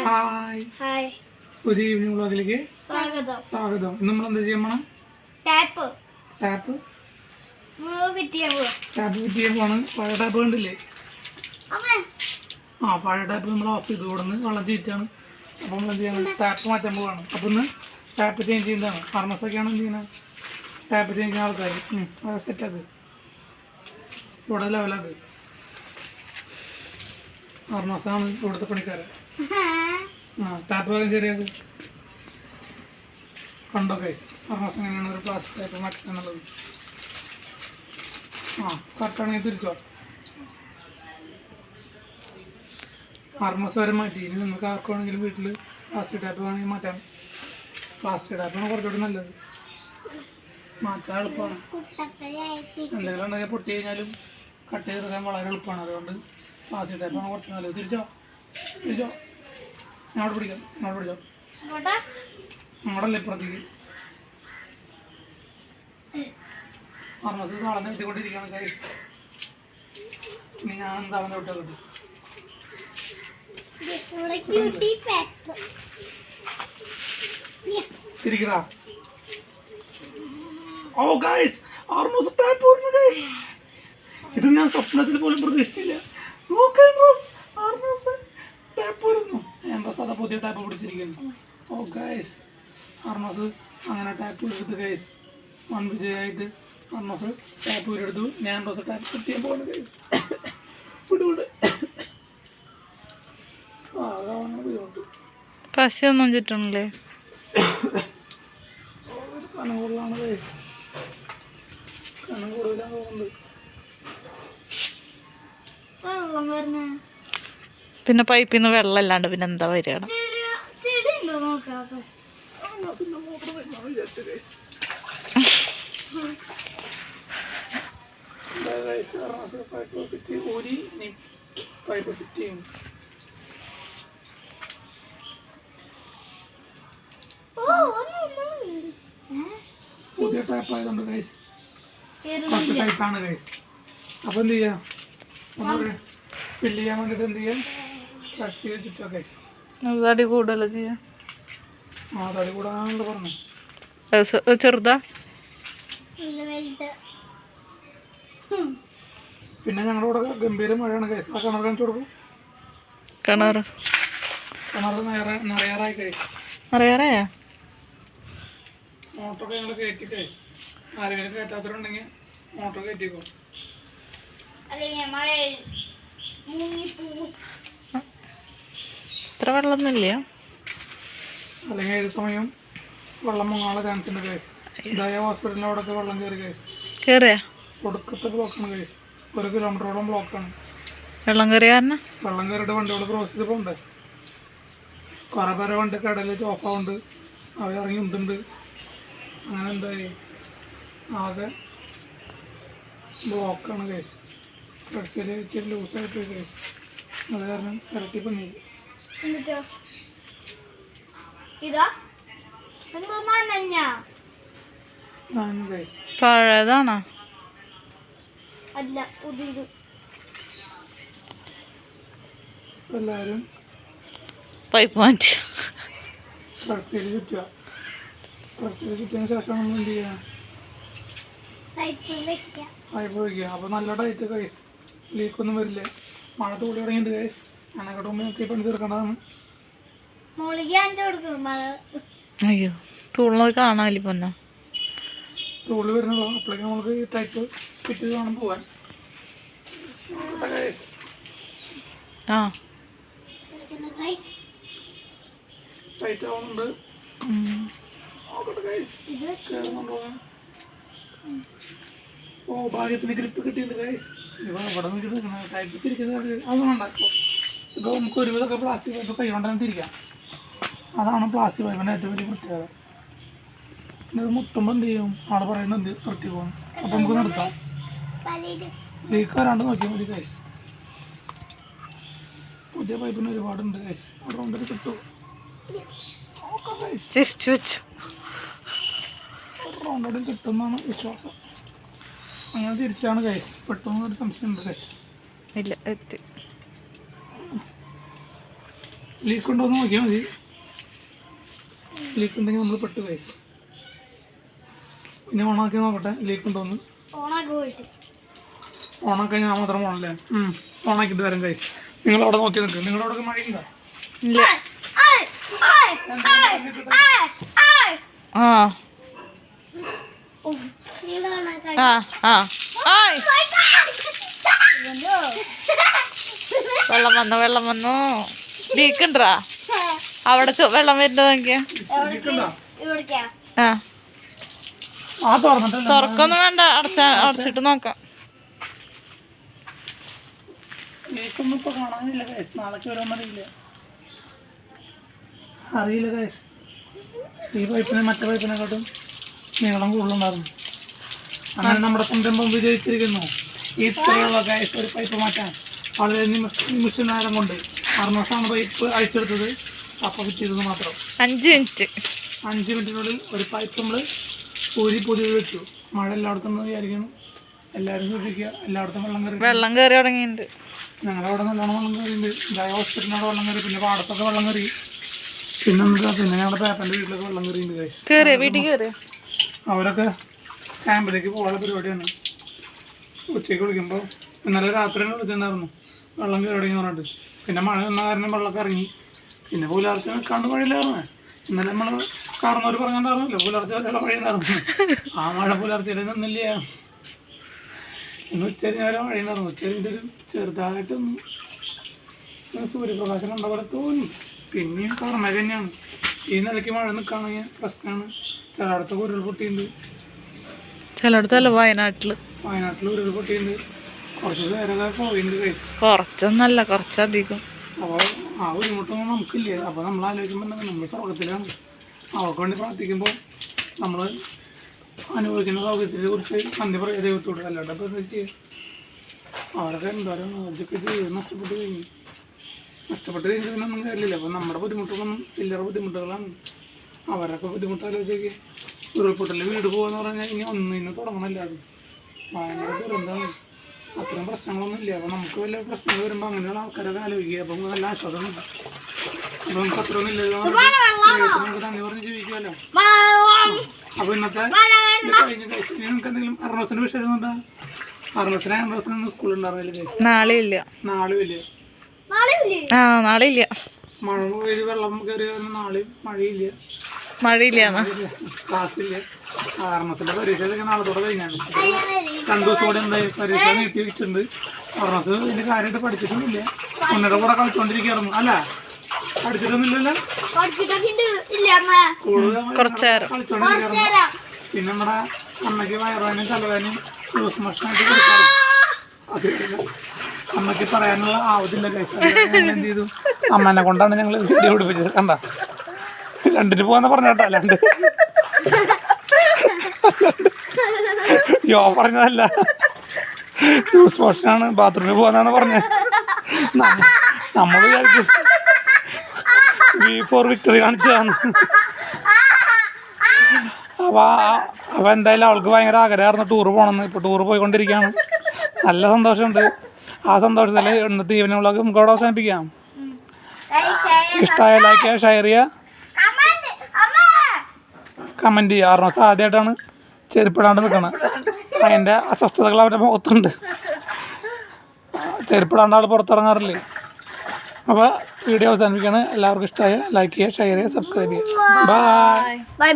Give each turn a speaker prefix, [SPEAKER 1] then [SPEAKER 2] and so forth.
[SPEAKER 1] Hi hi ഒരു evening വ്ളോഗിലേക്ക് സ്വാഗതം. ഇന്ന് നമ്മൾ എന്താ ചെയ്യണം? ടാപ്പ് ഫിറ്റ് ചെയ്യാൻ പോണ്. പഴയ ടാപ്പ് കണ്ടില്ലേ? പഴയ ടാപ്പ് നമ്മൾ ഓഫ് ചെയ്ത് കൊടുന്ന് വെള്ളം ചീറ്റാണ്. അപ്പോൾ നമ്മൾ എന്ത് ചെയ്യണം? ടാപ്പ് മാറ്റാൻ പോവാണ്. അപ്പോൾ ഇന്ന് ടാപ്പ് ചേഞ്ച് ചെയ്യുന്നതാണ്. ഫാർമസൊക്കെയാണ് എന്ത് ചെയ്യുന്നത്? ടാപ്പ് ചേഞ്ച് ചെയ്യുന്ന ആൾക്കാർ സെറ്റാക്ക് ഇവിടെ ലെവലാക്ക്. ഫാർമസാണ് ഇവിടുത്തെ പണിക്കാരൻ. ടാപ്പ് വേഗം ചെറിയത് കണ്ടോ ഗൈസ്? ഫാർമസ് എങ്ങനെയാണ് ഒരു പ്ലാസ്റ്റിക് ടാപ്പ് മാറ്റുക എന്നുള്ളത്. കറക്റ്റാണെങ്കിൽ തിരിച്ചോ. ഫാർമസ് വരെ മാറ്റി. ഇനി നിങ്ങൾക്ക് ആർക്കാണെങ്കിലും വീട്ടിൽ പ്ലാസ്റ്റിക് ടാപ്പ് വേണമെങ്കിൽ മാറ്റാം. പ്ലാസ്റ്റിക് ടാപ്പാണ് കുറച്ചുകൂടി നല്ലത്. മാറ്റാൻ എളുപ്പമാണ്. എന്തെങ്കിലും ഉണ്ടെങ്കിൽ പൊട്ടി കഴിഞ്ഞാലും കട്ട് ചെയ്തെടുക്കാൻ വളരെ എളുപ്പമാണ്. അതുകൊണ്ട് പ്ലാസ്റ്റിക് ടാപ്പാണ് കുറച്ച് നല്ലത്. തിരിച്ചോ അങ്ങോട്ട് പിടിച്ചോ. അങ്ങോട്ടല്ലേ ഇപ്പുറത്തേക്ക്. ഫാർമസി നാളെ എത്തിക്കൊണ്ടിരിക്കുകയാണ് ഗൈസ്. ഇനി ഞാൻ എന്താണെന്ന് വിട്ടോ കിട്ടും. തിരിക്കടാ. ഓ ഗൈസ്, ഫാർമസി ടാപ്പ് വരുന്നു ഗൈസ്. ഇത് ഞാൻ സ്വപ്നത്തിൽ പോലും പ്രതീക്ഷിച്ചില്ല. ടാപ്പ് വരുന്നു. അതാ പുതിയ ടാപ്പ് പിടിച്ചിരിക്കുന്നു. ഓ ഗൈസ്, ഫാർമസ് അങ്ങനെ ടാപ്പ് എടുത്ത് ഗൈസ്. വൺ വിജയമായിട്ട് ഫാർമസ് ടാപ്പ് എടുത്തു. ഞാൻ ടാപ്പ് ഫിറ്റ് ചെയ്യാൻ പോകുന്നു ഗൈസ്.
[SPEAKER 2] പശയൊന്നും ചുറ്റണല്ലേ?
[SPEAKER 1] കനം കൂടുതലാണ് ഗൈസ്. കനം കൂടുതലാണ് തോന്നുന്നത്.
[SPEAKER 2] പിന്നെ പൈപ്പിൽ നിന്ന് വെള്ളം അല്ലാണ്ട് പിന്നെ എന്താ വരികയാണ്?
[SPEAKER 1] പുതിയ ടാപ്പ് ആയതുകൊണ്ട് ഗൈസ് കുറച്ച് ടൈപ്പാണ് ഗൈസ്. അപ്പോൾ എന്ത് ചെയ്യാം? ഫില്ല് ചെയ്യാൻ വേണ്ടിയിട്ട് എന്ത് ചെയ്യാം? കട്ട് ചെയ്ത് ചുറ്റാം ഗൈസ്.
[SPEAKER 2] തടി കൂടുതലോ ചെയ്യാം?
[SPEAKER 1] തടി കൂടാനാണല്ലോ പറഞ്ഞു.
[SPEAKER 2] ചെറുതാ?
[SPEAKER 1] പിന്നെ ഞങ്ങളുടെ കൂടെ ഗംഭീര മഴയാണ് ഗൈസ്. ആ കിണർ കാണിച്ചു കൊടുക്കും.
[SPEAKER 2] കിണർ
[SPEAKER 1] നിറയാറായി ഗൈസ്.
[SPEAKER 2] നിറയാറായാ?
[SPEAKER 1] മോട്ടറൊക്കെ ഞങ്ങൾ കയറ്റി ഗൈസ്. ആരെങ്കിലും കയറ്റാത്തവരുണ്ടെങ്കിൽ മോട്ടർ കയറ്റിക്കോ.
[SPEAKER 2] ഇത്ര വെള്ളമൊന്നുമില്ല.
[SPEAKER 1] അല്ലെങ്കിൽ ഏത് സമയം വെള്ളം മുങ്ങാനുള്ള ചാൻസ് ഉണ്ട് ഗൈസ്. ദയ ഹോസ്പിറ്റലിൻ്റെ അവിടെയൊക്കെ വെള്ളം കയറി ഗൈസ്.
[SPEAKER 2] കയറിയാ?
[SPEAKER 1] ഒടുക്കത്തെ ബ്ലോക്കാണ് ഗൈസ്. 1 കിലോമീറ്ററോളം ബ്ലോക്കാണ്.
[SPEAKER 2] വെള്ളം കയറിയാരണം?
[SPEAKER 1] വെള്ളം കയറിയിട്ട് വണ്ടികൾ ക്രോസ് ചെയ്ത് പോകണ്ടേ. കുറേ പേരെ വണ്ടി കടലിൽ ഓഫാവുണ്ട്. അവർ ഇറങ്ങി ഉണ്ടുണ്ട്. അങ്ങനെ എന്തായി ആകെ ബ്ലോക്കാണ് ഗൈസ്. ഫ്ലഡ്സിൽ ഇച്ചിരി ലൂസായിട്ട് ഗൈസ്. അത് കാരണം ഇറക്കി പണി.
[SPEAKER 2] പഴയതാണോ?
[SPEAKER 1] എല്ലാവരും
[SPEAKER 2] പൈപ്പ് മാറ്റി
[SPEAKER 1] ഫ്ലഡ്സിൽ ചുറ്റുക. ഫ്ലഡ്സിൽ ചുറ്റിയതിന് ശേഷം നമ്മൾ എന്ത് ചെയ്യുക? പൈപ്പ് വയ്ക്കുക. അപ്പോൾ നല്ല ടൈറ്റ് ഗൈസ്. ലീക്കൊന്നും വരില്ല. മഴ തൂളി തുടങ്ങിയിട്ട് ഗൈസ്. അങ്ങോട്ട് മുമ്പ് നോക്കി പണി തീർക്കേണ്ടതാണ്.
[SPEAKER 2] അയ്യോ, തുള്ളത് കാണാമല്ലോ പൊന്നോ.
[SPEAKER 1] തൂളി വരുന്നുള്ളൂ. അപ്പോഴേക്ക് നമുക്ക് ഈ ടൈപ്പ് ഫിറ്റ് വേണം പോവാൻ. ടൈറ്റ് ആവുന്നുണ്ട്. ഓ ഭാഗ്യത്തിന് ഗ്രിപ്പ് കിട്ടിയിട്ടുണ്ട് ഗൈസ്. ഇവിടെ നിന്ന് ടൈപ്പ് തിരിക്കുന്നത് അത് വേണ്ടാക്കോ. ഇപ്പോൾ നമുക്ക് ഒരുവിധമൊക്കെ പ്ലാസ്റ്റിക് പൈപ്പ് കൈ കൊണ്ടുതന്നെ തിരിക്കാം. അതാണ് പ്ലാസ്റ്റിക് പൈപ്പിൻ്റെ ഏറ്റവും വലിയ പ്രത്യേകത. ഇത് മുട്ടുമ്പോൾ എന്ത് ചെയ്യും? ആള് പറയുന്നത് എന്ത് നിർത്തി പോകും. അപ്പോൾ നമുക്ക് നിർത്താം. ലീക്ക് വരാണ്ട് നോക്കിയാൽ മതി ഗൈസ്. പുതിയ പൈപ്പിന് ഒരുപാടുണ്ട് ഗൈസ്. അതുകൊണ്ട് കിട്ടും. റൗണ്ടോടും കിട്ടുമെന്നാണ് വിശ്വാസം. അങ്ങനെ തിരിച്ചാണ് ഗൈസ്. പെട്ടെന്നൊരു സംശയം ഉണ്ട് ഗൈസ്.
[SPEAKER 2] ഇല്ല, എത്തി.
[SPEAKER 1] ലീക്ക് ഉണ്ടോ എന്ന് നോക്കിയാൽ മതി. ലീക്ക് ഉണ്ടെങ്കിൽ നമ്മൾ പെട്ട് ഗൈസ്. പിന്നെ ഓണാക്കി നോക്കട്ടെ ലീക്ക് ഉണ്ടോന്ന്. ഓണാക്കാൻ ഞാൻ മാത്രം പോകണല്ലേ? ഓണാക്കിയിട്ട് വരാം ഗൈസ്. നിങ്ങളവിടെ നോക്കി നിൽക്കുക. നിങ്ങളുടെ അവിടെ മഴയുണ്ടോ?
[SPEAKER 2] ഇല്ല. ആ ആ ആ ആയ് വെള്ളം വന്നു ലീക്കുണ്ടാ അവിടെ വെള്ളം വരുന്നത് നോക്കിയാ. ആ തുറക്കൊന്നും വേണ്ട, അടച്ചിട്ട് നോക്കാം.
[SPEAKER 1] ലീക്കൊന്നും ഇപ്പൊ കാണാനില്ല ഗൈസ്. നാളേക്ക് വരാമെന്നറിയില്ല. അറിയില്ല ഗൈസ്. ഈ പൈപ്പിനെ മറ്റേ പൈപ്പിനെക്കാട്ടും നീളം കൂടുതലുണ്ടായിരുന്നു. അങ്ങനെ നമ്മുടെ സംരംഭം വിജയിച്ചിരിക്കുന്നു. ഈ ഇത്രയുള്ള ഗൈസ് ഒരു പൈപ്പ് മാറ്റാൻ വളരെ നിമിഷ നേരം കൊണ്ട് 6 മാസമാണ് പൈപ്പ് അഴിച്ചെടുത്തത്. അപ്പം കിട്ടിയത് മാത്രം
[SPEAKER 2] 5 മിനിറ്റ്.
[SPEAKER 1] 5 മിനിറ്റിനുള്ളിൽ ഒരു പൈപ്പ് നമ്മൾ പുതിയത് വെച്ചു. മഴ എല്ലായിടത്തും വിചാരിക്കുന്നു. എല്ലാവരും സൂക്ഷിക്കുക. എല്ലായിടത്തും
[SPEAKER 2] വെള്ളം കയറി തുടങ്ങിയിട്ടുണ്ട്.
[SPEAKER 1] ഞങ്ങളവിടെ നല്ലോണം വെള്ളം കയറിയിട്ടുണ്ട്. ജയ ഹോസ്പിറ്റലിനവിടെ വെള്ളം കയറി. പിന്നെ പാടത്തൊക്കെ വെള്ളം കയറി. പിന്നെ ഞങ്ങളുടെ പേപ്പറിൻ്റെ വീട്ടിലൊക്കെ വെള്ളം കയറിയിട്ടുണ്ട് ഗൈസ്.
[SPEAKER 2] കയറിയ വീട്ടിൽ കയറിയ
[SPEAKER 1] അവരൊക്കെ ക്യാമ്പിലേക്ക് പോകാനുള്ള പരിപാടിയാണ്. ഉച്ചയ്ക്ക് വിളിക്കുമ്പോൾ ഇന്നലെ രാത്രി തന്നെ വിളിച്ചിട്ടുണ്ടായിരുന്നു വെള്ളം കയറി തുടങ്ങി പറഞ്ഞിട്ട്. പിന്നെ മഴ വന്ന കാരണം വെള്ളമൊക്കെ ഇറങ്ങി. പിന്നെ പുലർച്ചെ നിൽക്കാണ്ട് വഴിയിലായിരുന്നു. ഇന്നലെ നമ്മൾ കാർന്നവർ പറഞ്ഞിട്ടുണ്ടായിരുന്നല്ലോ പുലർച്ചെ വരെയുള്ള വഴിയുണ്ടായിരുന്നു. ആ മഴ പുലർച്ചയിൽ നിന്നില്ല. ഇന്ന് ഉച്ചരി നേരം വഴിയുണ്ടായിരുന്നു. ഉച്ചരിൻ്റെ ഒരു ചെറുതായിട്ടൊന്നും സൂര്യപ്രകാശം കണ്ട പോലെ തോന്നി. പിന്നെയും കർമ്മ തന്നെയാണ്. ഈ നിലയ്ക്ക് മഴ നിൽക്കുകയാണെങ്കിൽ പ്രശ്നമാണ്. ചിലയിടത്ത് ഉരുൾപൊട്ടിയുണ്ട്.
[SPEAKER 2] ചിലയിടത്തല്ല വയനാട്ടിൽ
[SPEAKER 1] ഉരുൾപൊട്ടിയുണ്ട്. കുറച്ച് പേരൊക്കെ പോയിട്ടുണ്ട് കഴിച്ചു.
[SPEAKER 2] കുറച്ചൊന്നല്ല കുറച്ചധികം.
[SPEAKER 1] അപ്പോൾ ആ ബുദ്ധിമുട്ടൊന്നും നമുക്കില്ല. അപ്പോൾ നമ്മൾ ആലോചിക്കുമ്പോൾ നമ്മൾ സ്വർഗത്തിലാണ്. അവർക്ക് വേണ്ടി പ്രാർത്ഥിക്കുമ്പോൾ നമ്മൾ അനുഭവിക്കുന്ന സൗകര്യത്തെ കുറിച്ച് സന്ധ്യ പറയുക ദൈവത്തോട്. അല്ലാണ്ട് അപ്പോൾ എന്താ ചെയ്യുക? അവരൊക്കെ എന്തോരം അവർക്ക് ജീവിതം നഷ്ടപ്പെട്ട് കഴിഞ്ഞൊന്നും കാര്യമില്ല. അപ്പോൾ നമ്മുടെ ബുദ്ധിമുട്ടുകളൊന്നും ചില്ലറ ബുദ്ധിമുട്ടുകളാണ്. അവരൊക്കെ ബുദ്ധിമുട്ട് ആലോചിക്കുക. ഉരുൾപൊട്ടൽ വീട് പോകുമെന്ന് പറഞ്ഞാൽ ഇനി ഒന്നിനും തുടങ്ങണമല്ല. അത് ഭയങ്കര ദുരന്തമാണ്. അത്രയും പ്രശ്നങ്ങളൊന്നും ഇല്ല. അപ്പോൾ നമുക്ക് വല്ല പ്രശ്നങ്ങൾ വരുമ്പോൾ അങ്ങനെയുള്ള ആൾക്കാരൊക്കെ ആലോചിക്കുക. അപ്പോൾ നമുക്ക് നല്ല ആശ്വാസമുണ്ട്. അപ്പോൾ നമുക്ക് അത്രയൊന്നും ഇല്ലല്ലോ. നമുക്ക് തന്നെ പറഞ്ഞ് ജീവിക്കുമല്ലോ. അപ്പോൾ ഇന്നത്തെ കഴിഞ്ഞ കഴിച്ച് നിങ്ങൾക്ക് എന്തെങ്കിലും അറുപതിന് വിഷയം എന്താ? 6 സ്കൂളുണ്ടായിരുന്നില്ല.
[SPEAKER 2] നാളെ ഇല്ല.
[SPEAKER 1] നാളെയും ഇല്ല.
[SPEAKER 2] നാളെ ഇല്ല.
[SPEAKER 1] മഴ പെയ്ത് വെള്ളം കയറി നാളെയും മഴയില്ല. ക്ലാസ്സില്ല. 6 പരീക്ഷ നാളത്തോടെ കഴിഞ്ഞാണ്. 2 ദിവസം കൂടെ എന്തായി പരീക്ഷ നീട്ടി വെച്ചിട്ടുണ്ട്. 6 ഇതിന്റെ കാര്യമായിട്ട് പഠിച്ചിട്ടൊന്നുമില്ല. മുന്നേറെ കൂടെ കളിച്ചോണ്ടിരിക്കായിരുന്നു. അല്ല പഠിച്ചിട്ടൊന്നുമില്ലല്ലോ. കളിച്ചോണ്ടിരിക്കാറുണ്ട്. പിന്നെ നമ്മുടെ അമ്മയ്ക്ക് വയറുവേനും തലവേനും ലൂസ് മോഷനായിട്ട് കൊടുക്കാറുണ്ട്. അത് അമ്മയ്ക്ക് പറയാനുള്ള ആവതില്ല കഴിച്ചു. എന്ത് ചെയ്തു? അമ്മേനെ കൊണ്ടാണ് ഞങ്ങൾ വീഡിയോ പിടിപ്പിച്ചത്. കണ്ട 2 പോവാന്ന് പറഞ്ഞോട്ടോ. അല്ലാണ്ട് യോ പറഞ്ഞതല്ല. ലൂസ് മോഷനാണ്, ബാത്റൂമിൽ പോവാന്നാണ് പറഞ്ഞത്. നമ്മൾ വിചാരിച്ചു V4 വിക്ടറി കാണിച്ചതാണ്. അപ്പോൾ എന്തായാലും അവൾക്ക് ഭയങ്കര ആഗ്രഹമായിരുന്നു ടൂറ് പോകണമെന്ന്. ഇപ്പോൾ ടൂറ് പോയിക്കൊണ്ടിരിക്കുകയാണ്. നല്ല സന്തോഷമുണ്ട്. ആ സന്തോഷത്തിൽ ഇന്നത്തെ ഈവനിങ് വ്ളോഗ് നമുക്ക് അവിടെ അവസാനിപ്പിക്കാം. ഇഷ്ടമായ ലൈക്ക് ചെയ്യുക, ഷെയർ ചെയ്യുക, കമൻറ്റ് ചെയ്യുക. കാരണം ആദ്യമായിട്ടാണ് ചെരുപ്പിടാണ്ട് നിൽക്കണം. അതിൻ്റെ അസ്വസ്ഥതകൾ അവരുടെ മുഖത്തുണ്ട്. ചെരുപ്പിടാണ്ട് ആൾ പുറത്തിറങ്ങാറില്ലേ. അപ്പോൾ വീഡിയോ അവസാനിപ്പിക്കുകയാണ്. എല്ലാവർക്കും ഇഷ്ടമായ ലൈക്ക് ചെയ്യുക, ഷെയർ ചെയ്യുക, സബ്സ്ക്രൈബ് ചെയ്യുക. ബൈ.